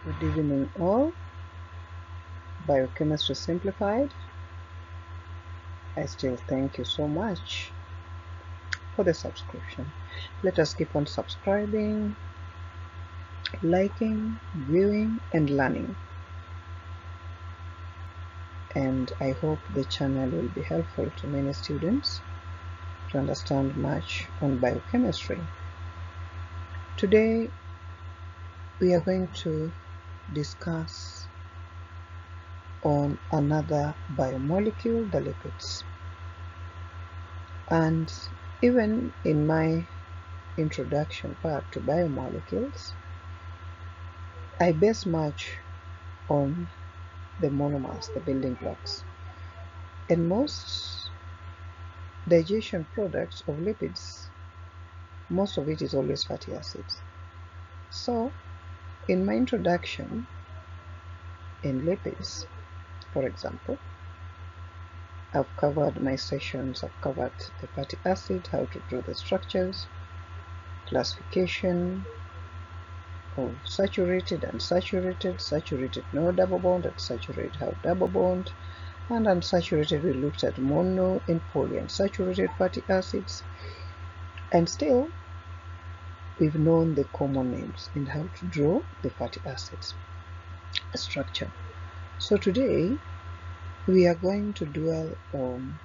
Good evening all. Biochemistry Simplified. I still thank you so much for the subscription. Let us keep on subscribing, liking, viewing, and learning. And I hope the channel will be helpful to many students to understand much on biochemistry. Today we are going to discuss on another biomolecule, the lipids. And even in my introduction part to biomolecules, I base much on the monomers, the building blocks. And most digestion products of lipids, most of it is always fatty acids. So in my introduction in lipids, for example, I've covered my sessions, I've covered the fatty acid, how to draw the structures, classification of saturated, unsaturated, saturated no double bond, and saturated have double bond, and unsaturated we looked at mono and polyunsaturated fatty acids, and still we've known the common names and how to draw the fatty acids structure. So today we are going to dwell on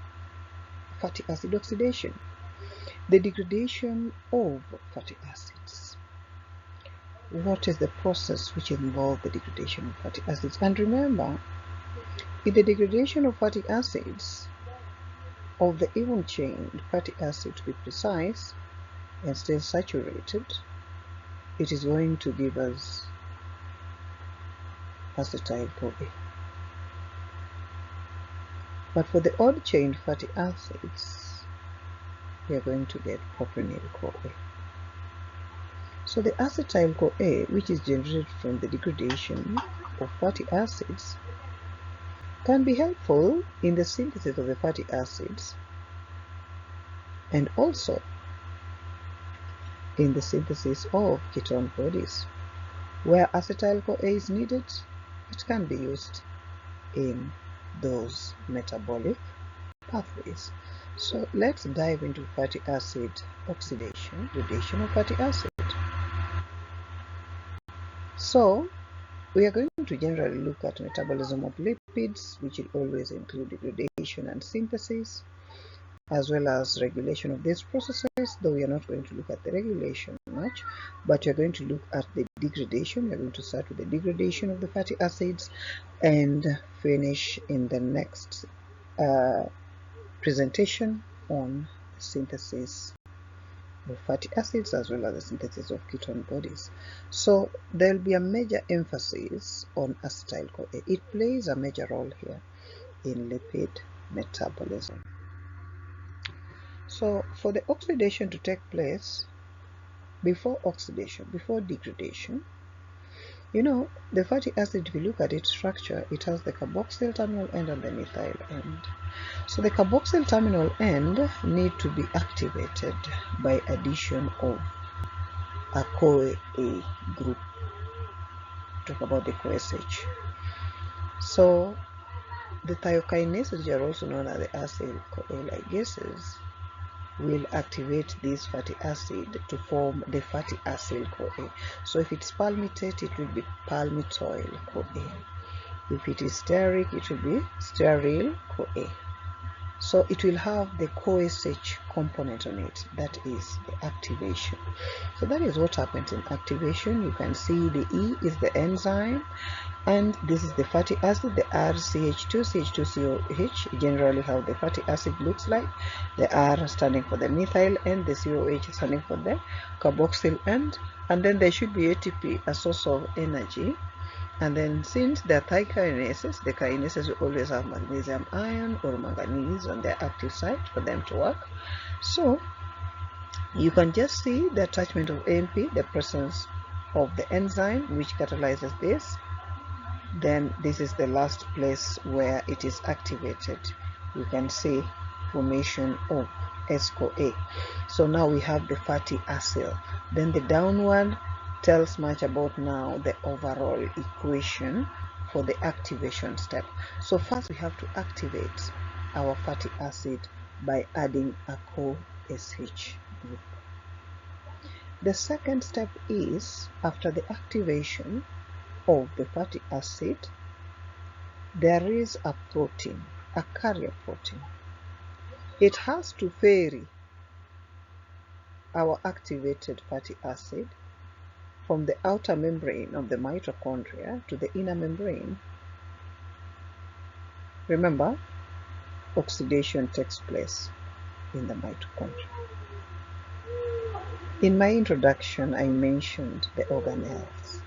fatty acid oxidation, the degradation of fatty acids. What is the process which involves the degradation of fatty acids? And remember, in the degradation of fatty acids, of the even chain fatty acid to be precise, and still saturated, it is going to give us acetyl-CoA. But for the odd chain fatty acids, we are going to get propionyl-CoA. So the acetyl-CoA, which is generated from the degradation of fatty acids, can be helpful in the synthesis of the fatty acids and also in the synthesis of ketone bodies. Where acetyl-CoA is needed, it can be used in those metabolic pathways. So let's dive into fatty acid oxidation, degradation of fatty acid. So we are going to generally look at metabolism of lipids, which will always include degradation and synthesis, as well as regulation of these processes, though we are not going to look at the regulation much, but we are going to look at the degradation. We are going to start with the degradation of the fatty acids and finish in the next presentation on synthesis of fatty acids as well as the synthesis of ketone bodies. So there will be a major emphasis on acetyl-CoA. It plays a major role here in lipid metabolism. So for the oxidation to take place, before oxidation, before degradation, the fatty acid, if you look at its structure, it has the carboxyl terminal end and the methyl end. So the carboxyl terminal end need to be activated by addition of a CoA group. Talk about the CoSH. So the thiokinases, which are also known as the acetyl-CoA ligases, will activate this fatty acid to form the fatty acetyl-CoA. So if it's palmitate, it will be palmitoyl-CoA. If it is stearic, it will be stearyl-CoA. So it will have the CoSH component on it, that is the activation. So that is what happens in activation. You can see the E is the enzyme, and this is the fatty acid, the RCH2CH2COH, generally how the fatty acid looks like. The R standing for the methyl end, the COH standing for the carboxyl end, and then there should be ATP, a source of energy. And then since they are thiokinases, the kinases will always have magnesium ion or manganese on their active site for them to work. So you can just see the attachment of AMP, the presence of the enzyme which catalyzes this. Then this is the last place where it is activated. You can see formation of S-CoA. So now we have the fatty acyl. Then the downward tells much about now the overall equation for the activation step. So first we have to activate our fatty acid by adding a co-SH group. The second step is, after the activation of the fatty acid, there is a protein, a carrier protein. It has to ferry our activated fatty acid from the outer membrane of the mitochondria to the inner membrane. Remember, oxidation takes place in the mitochondria. In my introduction, I mentioned the organelles.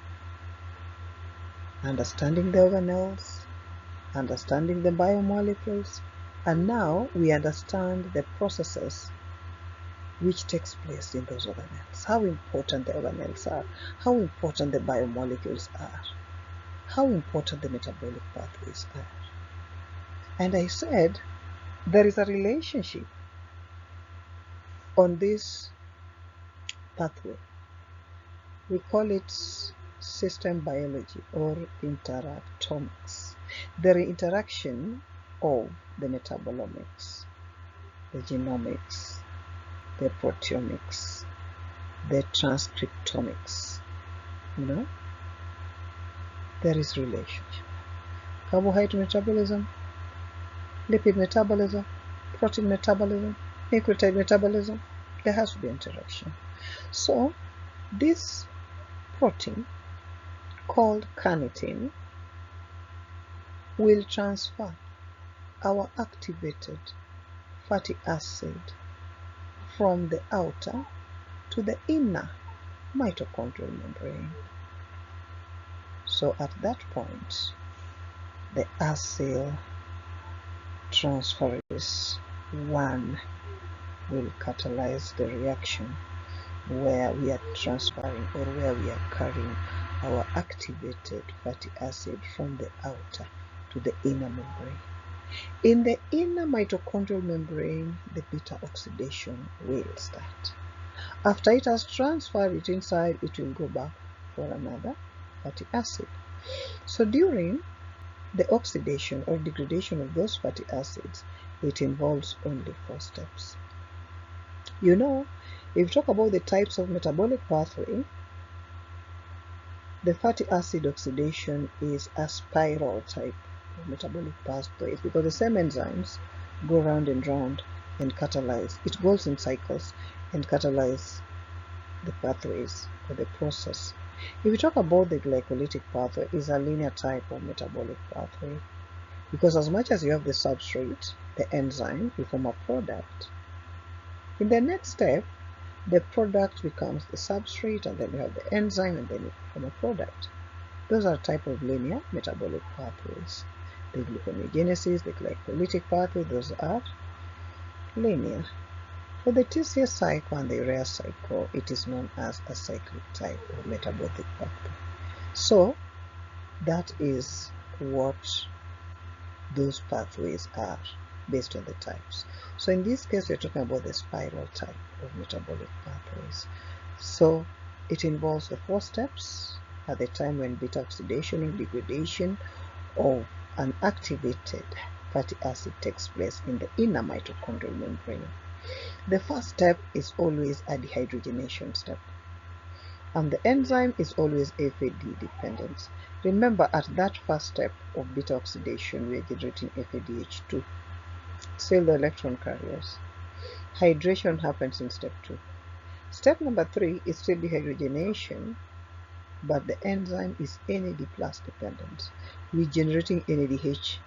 Understanding the organelles, understanding the biomolecules, and now we understand the processes which takes place in those organelles, how important the organelles are, how important the biomolecules are, how important the metabolic pathways are. And I said there is a relationship on this pathway. We call it system biology or interactomics. The interaction of the metabolomics, the genomics, the proteomics, the transcriptomics. There is relationship. Carbohydrate metabolism, lipid metabolism, protein metabolism, nucleotide metabolism, there has to be interaction. So this protein called carnitine will transfer our activated fatty acid from the outer to the inner mitochondrial membrane. So at that point, the acyl transferase 1 will catalyze the reaction where we are transferring or where we are carrying our activated fatty acid from the outer to the inner membrane. In the inner mitochondrial membrane, the beta oxidation will start. After it has transferred it inside, it will go back for another fatty acid. So during the oxidation or degradation of those fatty acids, it involves only 4 steps. If you talk about the types of metabolic pathway, the fatty acid oxidation is a spiral type of metabolic pathway because the same enzymes go round and round and catalyze. It goes in cycles and catalyze the pathways or the process. If you talk about the glycolytic pathway, is a linear type of metabolic pathway because as much as you have the substrate, the enzyme, you form a product. In the next step, the product becomes the substrate, and then you have the enzyme, and then you form a product. Those are type of linear metabolic pathways. The gluconeogenesis, the glycolytic pathway, those are linear. For the TCA cycle and the urea cycle, it is known as a cyclic type of metabolic pathway. So that is what those pathways are based on the types. So in this case, we're talking about the spiral type of metabolic pathways. So it involves the 4 steps at the time when beta oxidation or degradation of an activated fatty acid takes place in the inner mitochondrial membrane. The first step is always a dehydrogenation step, and the enzyme is always FAD dependent. Remember, at that first step of beta oxidation, we are generating FADH2, still the electron carriers. Hydration happens in step 2. Step number 3 is still dehydrogenation, but the enzyme is NAD+ dependent. We're generating NADH,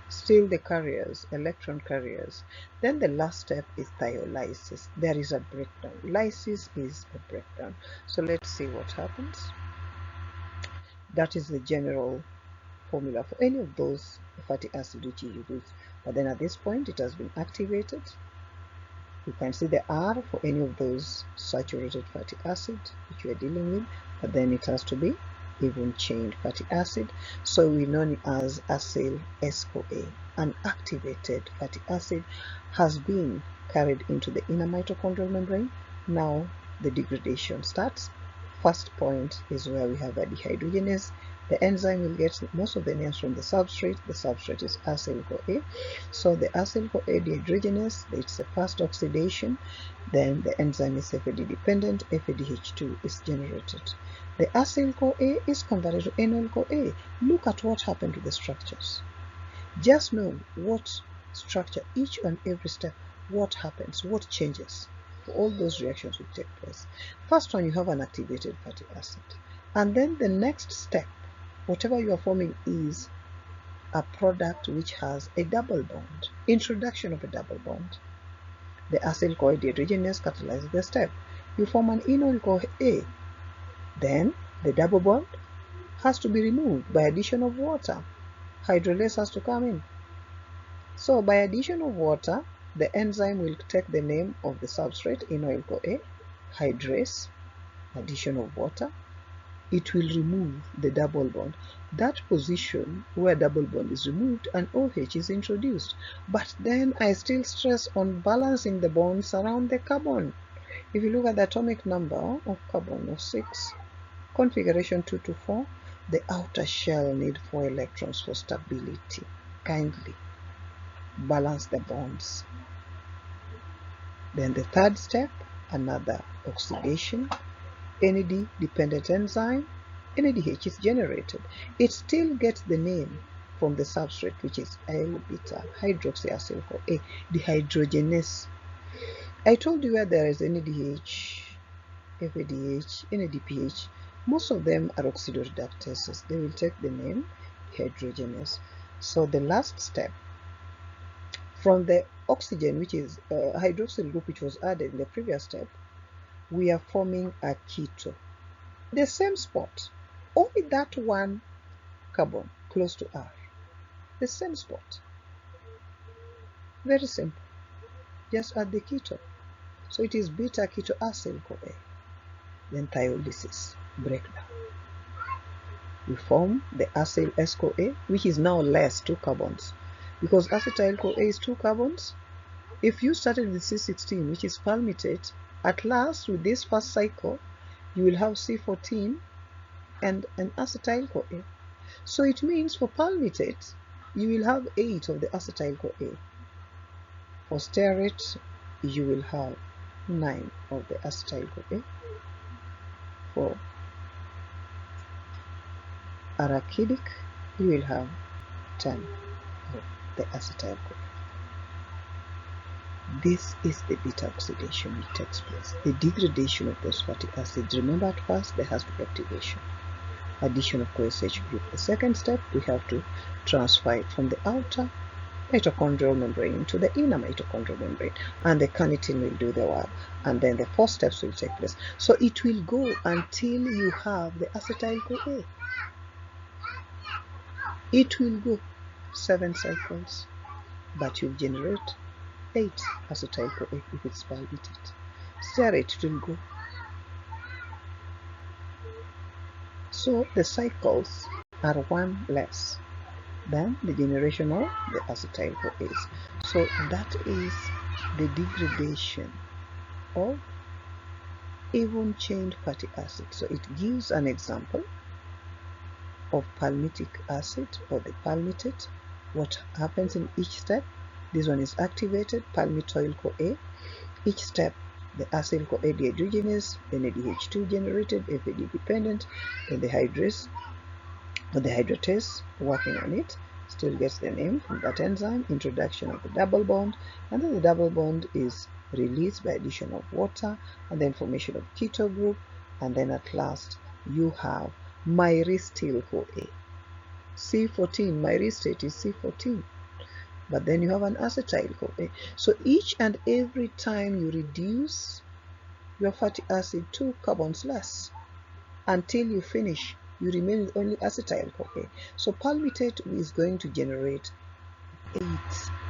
still the carriers, electron carriers. Then the last step is thiolysis. There is a breakdown. Lysis is a breakdown. So let's see what happens. That is the general formula for any of those fatty acids which you use. But then at this point, it has been activated. You can see the R for any of those saturated fatty acid which we are dealing with, but then it has to be even chained fatty acid. So we know it as acyl ASCO-A. An activated fatty acid has been carried into the inner mitochondrial membrane. Now the degradation starts. first point is where we have a dehydrogenase. The enzyme will get most of the names from the substrate. The substrate is acetyl-CoA. So the acetyl-CoA dehydrogenase, it's the first oxidation. Then the enzyme is FAD dependent. FADH2 is generated. The acetyl-CoA is converted to enol-CoA. Look at what happened to the structures. Just know what structure, each and every step, what happens, what changes. All those reactions will take place. First one, you have an activated fatty acid. And then the next step, whatever you are forming is a product which has a double bond. Introduction of a double bond. The acetyl-CoA dehydrogenase catalyzes the step. You form an enol-CoA. Then the double bond has to be removed by addition of water. Hydrolase has to come in. So by addition of water, the enzyme will take the name of the substrate, enol-CoA, hydrase, addition of water. It will remove the double bond. That position where double bond is removed and OH is introduced. But then I still stress on balancing the bonds around the carbon. If you look at the atomic number of carbon of 6, configuration 2 to 4, the outer shell need 4 electrons for stability. Kindly balance the bonds. Then the third step, another oxidation. NAD dependent enzyme, NADH is generated. It still gets the name from the substrate, which is L-beta hydroxyacetyl-CoA dehydrogenase. I told you where there is NADH, FADH, NADPH, most of them are oxidoreductases. They will take the name dehydrogenase. So the last step, from the oxygen, which is hydroxyl group, which was added in the previous step, we are forming a keto. The same spot, only that one carbon close to R. The same spot. Very simple. Just add the keto. So it is beta ketoacyl-CoA. Then thiolysis, breakdown. We form the acyl S-CoA, which is now less 2 carbons. Because acetyl-CoA is 2 carbons. If you started with C16, which is palmitate, at last, with this first cycle, you will have C14 and an acetyl-CoA. So it means for palmitate, you will have 8 of the acetyl-CoA. For stearate, you will have 9 of the acetyl-CoA. For arachidic, you will have 10 of the acetyl-CoA. This is the beta oxidation which takes place, the degradation of those fatty acids. Remember, at first there has to be activation, addition of CoSH group. The second step, we have to transfer it from the outer mitochondrial membrane into the inner mitochondrial membrane, and the carnitine will do the work, and then the 4 steps will take place. So it will go until you have the acetyl-CoA. It will go 7 cycles, but you generate 8 acetyl-CoA if it's palmitate. Stearate will go. So the cycles are 1 less than the generation of the acetyl-CoAs. So that is the degradation of even chained fatty acid. So it gives an example of palmitic acid or the palmitate, what happens in each step. This one is activated, palmitoyl-CoA. Each step, the acyl-CoA dehydrogenase, NADH2 generated, FAD dependent, then the hydrase or the hydratase working on it, still gets the name from that enzyme, introduction of the double bond, and then the double bond is released by addition of water, and then formation of keto group, and then at last you have myristyl-CoA. C14, myristate is C14. But then you have an acetyl-CoA. So each and every time you reduce your fatty acid 2 carbons less until you finish, you remain with only acetyl-CoA. So palmitate is going to generate 8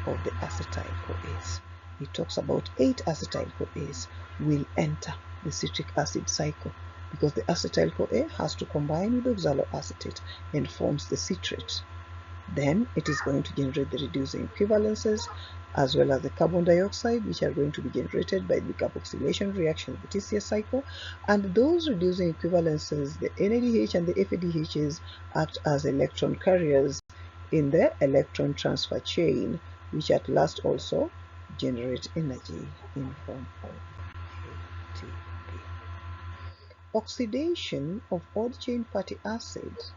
of the acetyl-CoAs. It talks about 8 acetyl-CoAs will enter the citric acid cycle because the acetyl-CoA has to combine with oxaloacetate and forms the citrate. Then it is going to generate the reducing equivalences as well as the carbon dioxide, which are going to be generated by the carboxylation reaction of the TCS cycle. And those reducing equivalences, the NADH and the FADHs, act as electron carriers in the electron transfer chain, which at last also generate energy in form of ATP. Oxidation of odd chain fatty acids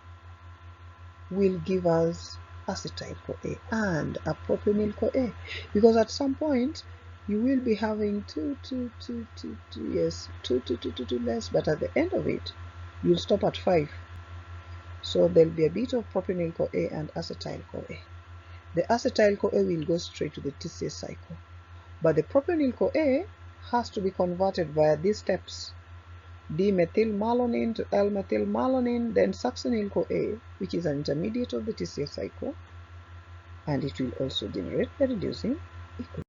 will give us acetyl-CoA and a propionyl-CoA, because at some point you will be having two less, but at the end of it you'll stop at 5. So there'll be a bit of propionyl-CoA and acetyl-CoA. The acetyl-CoA will go straight to the TCA cycle, but the propionyl-CoA has to be converted via these steps: D-methylmalonine to L-methylmalonine, then succinyl-CoA, which is an intermediate of the TCA cycle, and it will also generate the reducing equivalent.